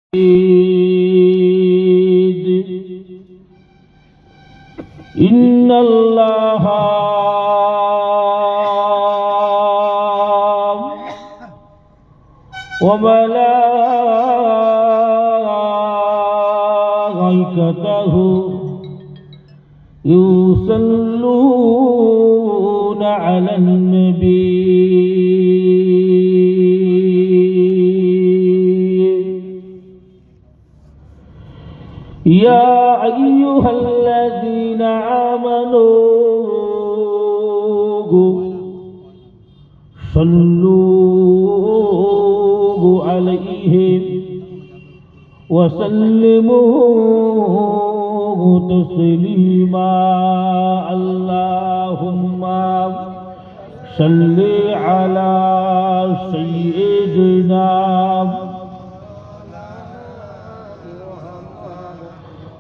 إن الله وملائكته يصلون على النبي يا أيها الذين آمنوا صلوا عليه وسلموا تسليما اللهم صل على سيدنا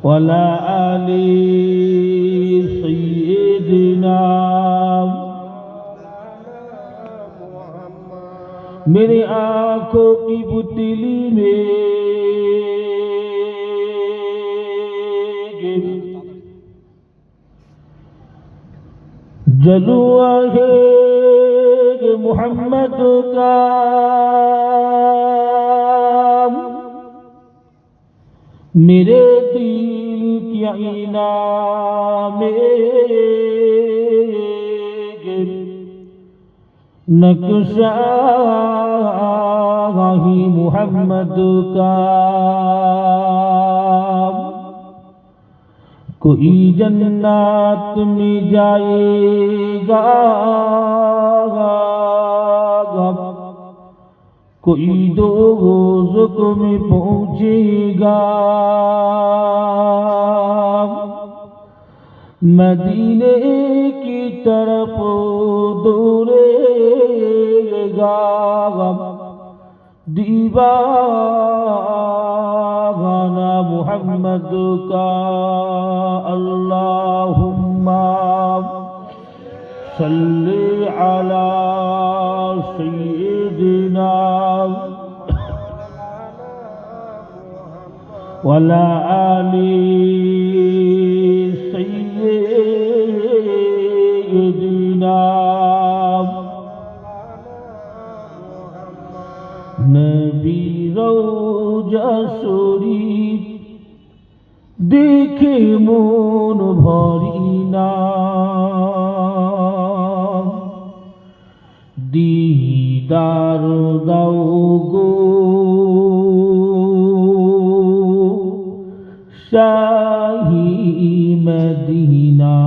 وعلى آل سيدنا میری آنکھوں کی پتلی میں جلوہ ہے محمد کا میرے دل کی آئینہ میں نقشہ ہی محمد کا کوئی جنت میں جائے گا کوئی دوزخ میں پہنچے گا مدینے کی طرف دوڑے گا دیوانہ محمد کا اللہم صلی علی سیدنا وعلی آل سیدنا نبی روضہ شریف دیکھے মন ভরি না দিদার দাও গো শাহী মদিনা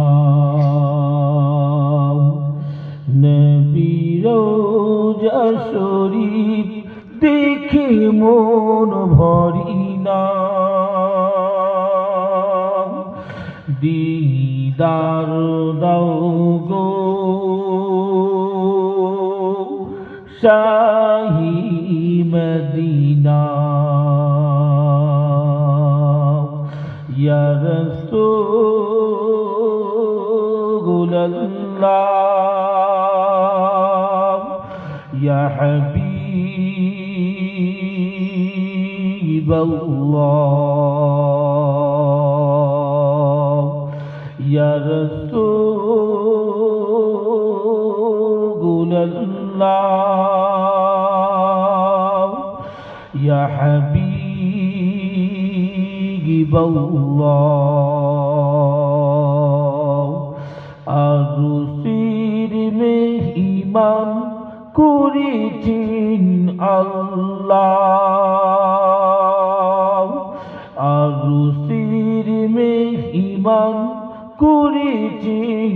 নবী রওজা শরীফ দেখে মন ভরি না দিদার দাও গো শাহী মদিনা ইয়া রাসূলুল্লাহ ইয়া হাবিবাল্লাহ ইয়া রাসূলুল্লাহ ইয়া হাবিবাল্লাহ আরশের মেহমান করেছেন আল্লাহ আরশের মেহমান করেছেন